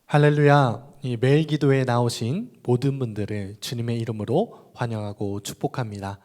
할렐루야. 이 매일 기도에 나오신 모든 분들을 주님의 이름으로 환영하고 축복합니다.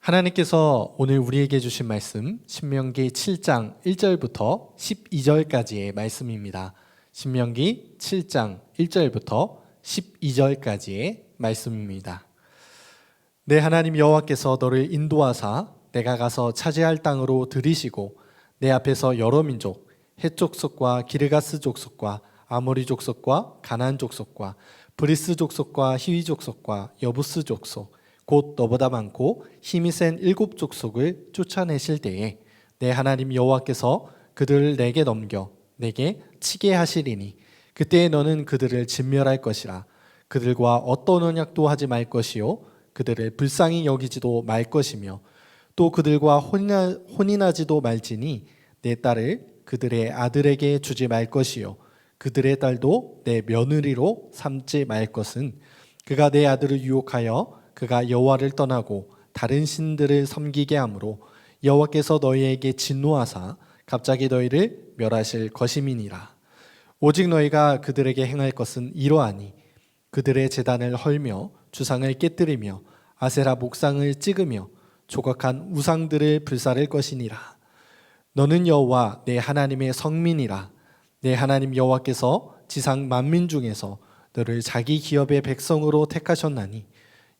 하나님께서 오늘 우리에게 주신 말씀 신명기 7장 1절부터 12절까지의 말씀입니다. 신명기 7장 1절부터 12절까지의 말씀입니다. 내 하나님 여호와께서 너를 인도하사 내가 가서 차지할 땅으로 들이시고 내 앞에서 여러 민족 헷 족속과 기르가스 족속과 아모리 족속과 가나안 족속과 브리스 족속과 히위 족속과 여부스 족속 곧 너보다 많고 힘이 센 7 족속을 쫓아내실 때에 내 하나님 여호와께서 그들을 내게 넘겨 내게 치게 하시리니 그때에 너는 그들을 진멸할 것이라. 그들과 어떤 언약도 하지 말 것이요 그들을 불쌍히 여기지도 말 것이며 또 그들과 혼인하지도 말지니 내 딸을 그들의 아들에게 주지 말 것이요 그들의 딸도 내 며느리로 삼지 말 것은 그가 내 아들을 유혹하여 그가 여호와를 떠나고 다른 신들을 섬기게 하므로 여호와께서 너희에게 진노하사 갑자기 너희를 멸하실 것임이니라. 오직 너희가 그들에게 행할 것은 이러하니 그들의 제단을 헐며 주상을 깨뜨리며 아세라 목상을 찍으며 조각한 우상들을 불사를 것이니라. 너는 여호와 내 하나님의 성민이라. 내 하나님 여호와께서 지상 만민 중에서 너를 자기 기업의 백성으로 택하셨나니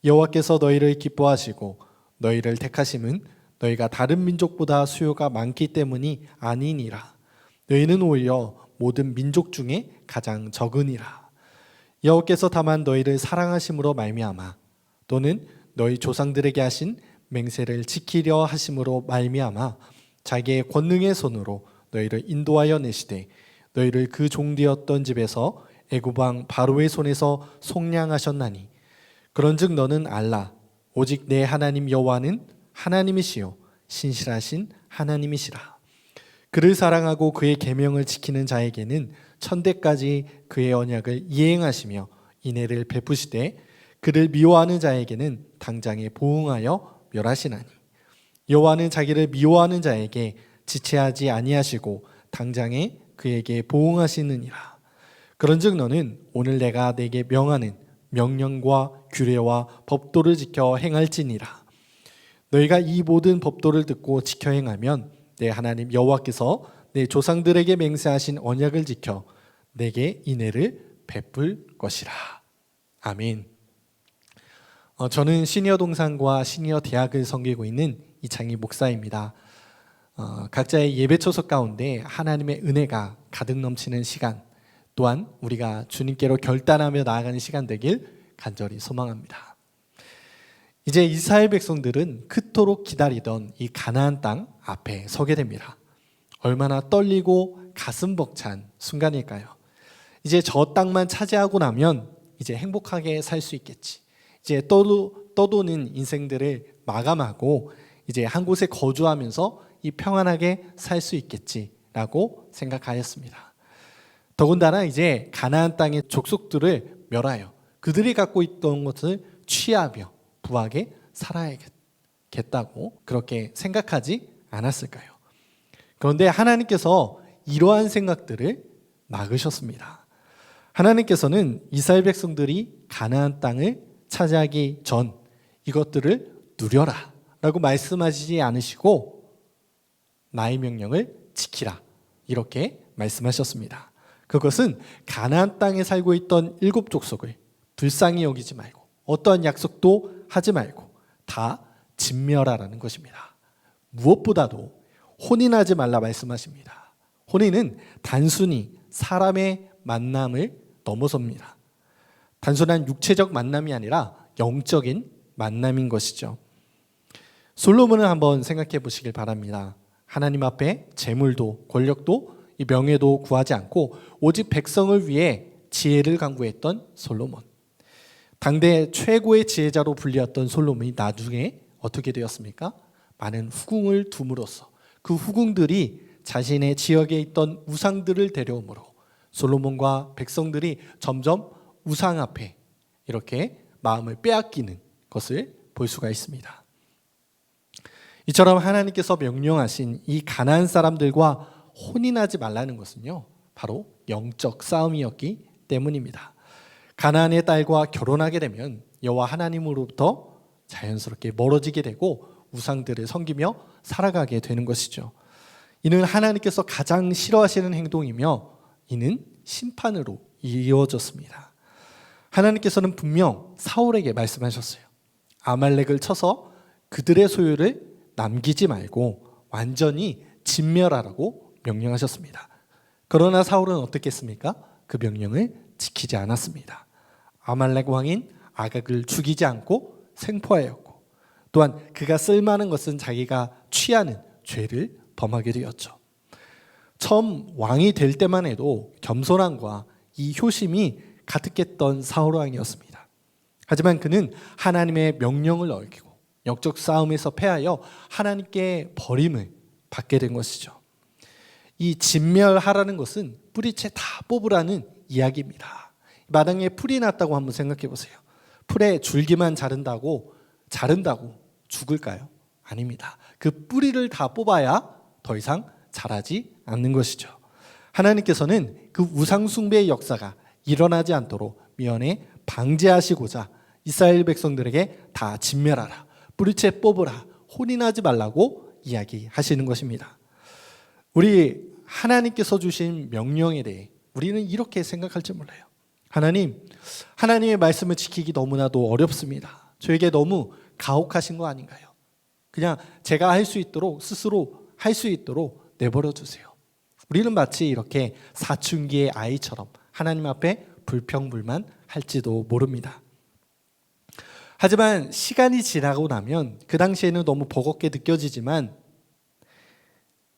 여호와께서 너희를 기뻐하시고 너희를 택하심은 너희가 다른 민족보다 수요가 많기 때문이 아니니라. 너희는 오히려 모든 민족 중에 가장 적으니라. 여호와께서 다만 너희를 사랑하심으로 말미암아 또는 너희 조상들에게 하신 맹세를 지키려 하심으로 말미암아 자기의 권능의 손으로 너희를 인도하여 내시되 너희를 그 종되었던 집에서 애굽 왕 바로의 손에서 속량하셨나니 그런즉 너는 알라. 오직 내 하나님 여호와는 하나님이시요 신실하신 하나님이시라. 그를 사랑하고 그의 계명을 지키는 자에게는 천대까지 그의 언약을 이행하시며 인애를 베푸시되 그를 미워하는 자에게는 당장에 보응하여 멸하시나니 여호와는 자기를 미워하는 자에게 지체하지 아니하시고 당장에 그에게 보응하시느니라. 그런즉 너는 오늘 내가 내게 명하는 명령과 규례와 법도를 지켜 행할지니라. 너희가 이 모든 법도를 듣고 지켜 행하면 내 하나님 여호와께서 내 조상들에게 맹세하신 언약을 지켜 내게 인애를 베풀 것이라. 아멘. 저는 시니어 동산과 시니어 대학을 섬기고 있는 이창희 목사입니다. 각자의 예배 초석 가운데 하나님의 은혜가 가득 넘치는 시간, 또한 우리가 주님께로 결단하며 나아가는 시간 되길 간절히 소망합니다. 이제 이스라엘 백성들은 그토록 기다리던 이 가나안 땅 앞에 서게 됩니다. 얼마나 떨리고 가슴 벅찬 순간일까요? 이제 저 땅만 차지하고 나면 이제 행복하게 살 수 있겠지. 이제 떠도는 인생들을 마감하고 이제 한 곳에 거주하면서 이 평안하게 살 수 있겠지라고 생각하였습니다. 더군다나 이제 가나안 땅의 족속들을 멸하여 그들이 갖고 있던 것을 취하며 부하게 살아야겠다고 그렇게 생각하지 않았을까요? 그런데 하나님께서 이러한 생각들을 막으셨습니다. 하나님께서는 이스라엘 백성들이 가나안 땅을 차지하기 전 이것들을 누려라 라고 말씀하시지 않으시고 나의 명령을 지키라 이렇게 말씀하셨습니다. 그것은 가나안 땅에 살고 있던 7 족속을 불쌍히 여기지 말고 어떠한 약속도 하지 말고 다 진멸하라는 것입니다. 무엇보다도 혼인하지 말라 말씀하십니다. 혼인은 단순히 사람의 만남을 넘어섭니다. 단순한 육체적 만남이 아니라 영적인 만남인 것이죠. 솔로몬을 한번 생각해 보시길 바랍니다. 하나님 앞에 재물도 권력도 명예도 구하지 않고 오직 백성을 위해 지혜를 강구했던 솔로몬. 당대 최고의 지혜자로 불리었던 솔로몬이 나중에 어떻게 되었습니까? 많은 후궁을 둠으로써 그 후궁들이 자신의 지역에 있던 우상들을 데려오므로 솔로몬과 백성들이 점점 우상 앞에 이렇게 마음을 빼앗기는 것을 볼 수가 있습니다. 이처럼 하나님께서 명령하신 이 가나안 사람들과 혼인하지 말라는 것은요, 바로 영적 싸움이었기 때문입니다. 가나안의 딸과 결혼하게 되면 여호와 하나님으로부터 자연스럽게 멀어지게 되고 우상들을 섬기며 살아가게 되는 것이죠. 이는 하나님께서 가장 싫어하시는 행동이며 이는 심판으로 이어졌습니다. 하나님께서는 분명 사울에게 말씀하셨어요. 아말렉을 쳐서 그들의 소유를 남기지 말고 완전히 진멸하라고 명령하셨습니다. 그러나 사울은 어떻게 했습니까? 그 명령을 지키지 않았습니다. 아말렉 왕인 아각을 죽이지 않고 생포하였고 또한 그가 쓸만한 것은 자기가 취하는 죄를 범하게 되었죠. 처음 왕이 될 때만 해도 겸손함과 이 효심이 가득했던 사울 왕이었습니다. 하지만 그는 하나님의 명령을 어기고 영적 싸움에서 패하여 하나님께 버림을 받게 된 것이죠. 이 진멸하라는 것은 뿌리채 다 뽑으라는 이야기입니다. 마당에 풀이 났다고 한번 생각해 보세요. 풀에 줄기만 자른다고 죽을까요? 아닙니다. 그 뿌리를 다 뽑아야 더 이상 자라지 않는 것이죠. 하나님께서는 그 우상숭배의 역사가 일어나지 않도록 미연에 방지하시고자 이스라엘 백성들에게 다 진멸하라, 뿌리채 뽑으라, 혼인하지 말라고 이야기하시는 것입니다. 우리 하나님께서 주신 명령에 대해 우리는 이렇게 생각할지 몰라요. 하나님의 말씀을 지키기 너무나도 어렵습니다. 저에게 너무 가혹하신 거 아닌가요? 그냥 제가 할 수 있도록 스스로 할 수 있도록 내버려 두세요. 우리는 마치 이렇게 사춘기의 아이처럼 하나님 앞에 불평불만 할지도 모릅니다. 하지만 시간이 지나고 나면 그 당시에는 너무 버겁게 느껴지지만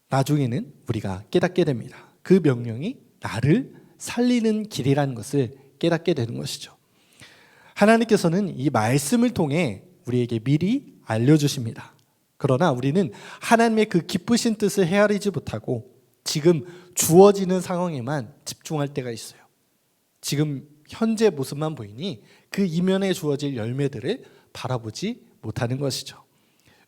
나중에는 우리가 깨닫게 됩니다. 그 명령이 나를 살리는 길이라는 것을 깨닫게 되는 것이죠. 하나님께서는 이 말씀을 통해 우리에게 미리 알려주십니다. 그러나 우리는 하나님의 그 기쁘신 뜻을 헤아리지 못하고 지금 주어지는 상황에만 집중할 때가 있어요. 지금 현재 모습만 보이니 그 이면에 주어질 열매들을 바라보지 못하는 것이죠.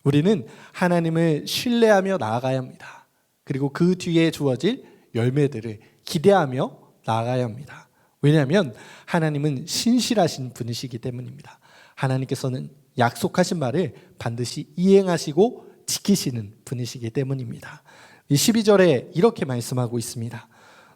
우리는 하나님을 신뢰하며 나아가야 합니다. 그리고 그 뒤에 주어질 열매들을 기대하며 나아가야 합니다. 왜냐하면 하나님은 신실하신 분이시기 때문입니다. 하나님께서는 약속하신 말을 반드시 이행하시고 지키시는 분이시기 때문입니다. 12절에 이렇게 말씀하고 있습니다.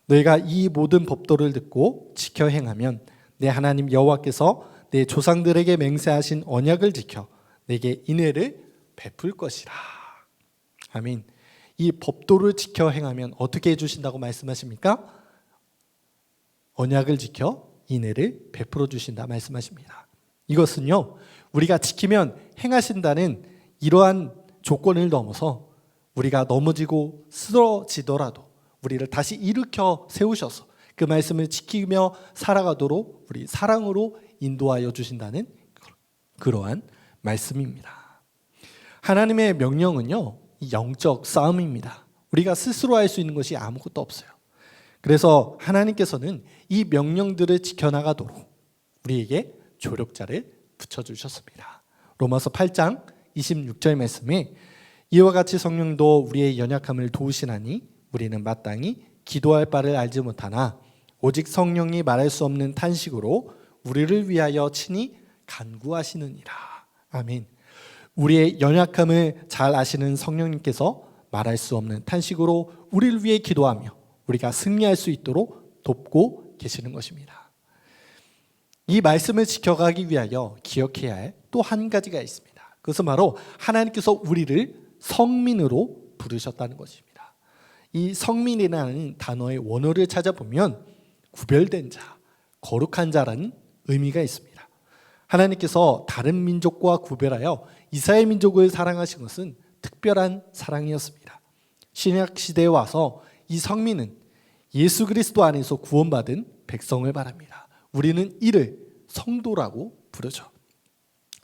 너희가 이 모든 법도를 듣고 지켜 행하면 내 하나님 여호와께서 내 조상들에게 맹세하신 언약을 지켜 내게 인애를 베풀 것이라. 아멘. 이 법도를 지켜 행하면 어떻게 해주신다고 말씀하십니까? 언약을 지켜 인애를 베풀어 주신다 말씀하십니다. 이것은요, 우리가 지키면 행하신다는 이러한 조건을 넘어서 우리가 넘어지고 쓰러지더라도 우리를 다시 일으켜 세우셔서 그 말씀을 지키며 살아가도록 우리 사랑으로 인도하여 주신다는 그러한 말씀입니다. 하나님의 명령은요, 영적 싸움입니다. 우리가 스스로 할 수 있는 것이 아무것도 없어요. 그래서 하나님께서는 이 명령들을 지켜나가도록 우리에게 조력자를 붙여주셨습니다. 로마서 8장 26절 말씀에 이와 같이 성령도 우리의 연약함을 도우시나니 우리는 마땅히 기도할 바를 알지 못하나 오직 성령이 말할 수 없는 탄식으로 우리를 위하여 친히 간구하시느니라. 아멘. 우리의 연약함을 잘 아시는 성령님께서 말할 수 없는 탄식으로 우리를 위해 기도하며 우리가 승리할 수 있도록 돕고 계시는 것입니다. 이 말씀을 지켜가기 위하여 기억해야 할 또 한 가지가 있습니다. 그것은 바로 하나님께서 우리를 성민으로 부르셨다는 것입니다. 이 성민이라는 단어의 원어를 찾아보면 구별된 자, 거룩한 자라는 의미가 있습니다. 하나님께서 다른 민족과 구별하여 이스라엘 민족을 사랑하신 것은 특별한 사랑이었습니다. 신약 시대에 와서 이 성민은 예수 그리스도 안에서 구원받은 백성을 말합니다. 우리는 이를 성도라고 부르죠.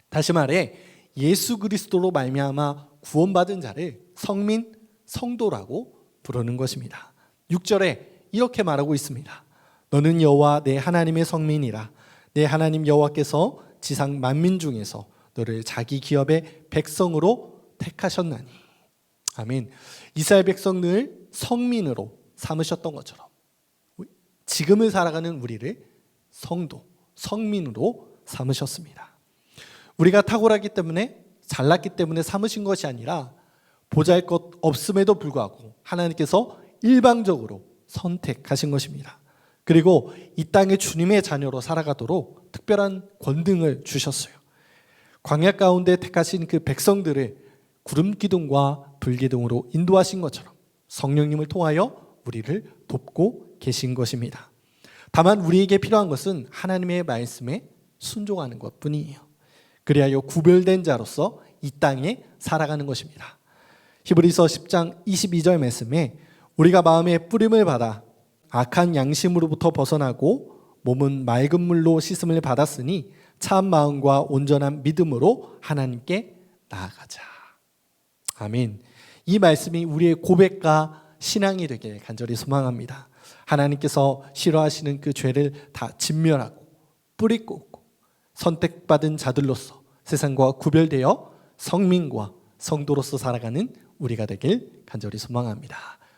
다시 말해 예수 그리스도로 말미암아 구원받은 자를 성민, 성도라고 부르는 것입니다. 6절에 이렇게 말하고 있습니다. 너는 여호와 내 하나님의 성민이라. 내 하나님 여호와께서 지상 만민 중에서 너를 자기 기업의 백성으로 택하셨나니. 아멘. 이스라엘 백성을 성민으로 삼으셨던 것처럼 지금을 살아가는 우리를 성도, 성민으로 삼으셨습니다. 우리가 탁월하기 때문에 잘났기 때문에 삼으신 것이 아니라 보잘것 없음에도 불구하고 하나님께서 일방적으로 선택하신 것입니다. 그리고 이 땅에 주님의 자녀로 살아가도록 특별한 권능을 주셨어요. 광야 가운데 택하신 그 백성들을 구름 기둥과 불 기둥으로 인도하신 것처럼 성령님을 통하여 우리를 돕고 계신 것입니다. 다만 우리에게 필요한 것은 하나님의 말씀에 순종하는 것뿐이에요. 그리하여 구별된 자로서 이 땅에 살아가는 것입니다. 히브리서 10장 22절 말씀에 우리가 마음의 뿌림을 받아 악한 양심으로부터 벗어나고 몸은 맑은 물로 씻음을 받았으니 참 마음과 온전한 믿음으로 하나님께 나아가자. 아멘. 이 말씀이 우리의 고백과 신앙이 되길 간절히 소망합니다. 하나님께서 싫어하시는 그 죄를 다 진멸하고 뿌리 꽂고 선택받은 자들로서 세상과 구별되어 성민과 성도로서 살아가는 우리가 되길 간절히 소망합니다.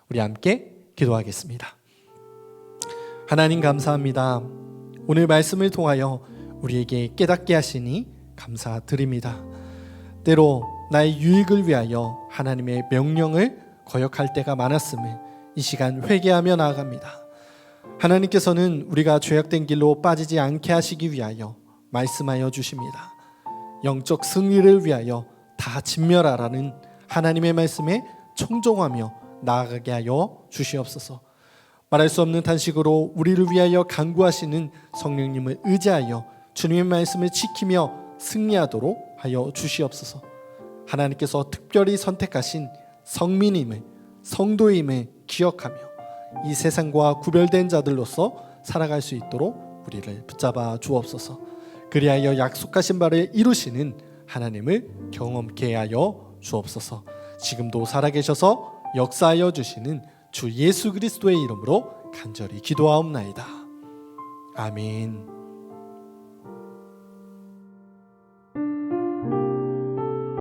우리 함께 기도하겠습니다. 하나님 감사합니다. 오늘 말씀을 통하여 우리에게 깨닫게 하시니 감사드립니다. 때로 나의 유익을 위하여 하나님의 명령을 거역할 때가 많았음을 이 시간 회개하며 나아갑니다. 하나님께서는 우리가 죄악된 길로 빠지지 않게 하시기 위하여 말씀하여 주십니다. 영적 승리를 위하여 다 진멸하라는 하나님의 말씀에 청종하며 나아가게 하여 주시옵소서. 말할 수 없는 탄식으로 우리를 위하여 간구하시는 성령님을 의지하여 주님의 말씀을 지키며 승리하도록 하여 주시옵소서. 하나님께서 특별히 선택하신 성민임을, 성도임을 기억하며 이 세상과 구별된 자들로서 살아갈 수 있도록 우리를 붙잡아 주옵소서. 그리하여 약속하신 바를 이루시는 하나님을 경험케 하여 주옵소서. 지금도 살아계셔서 역사하여 주시는 주 예수 그리스도의 이름으로 간절히 기도하옵나이다. 아멘.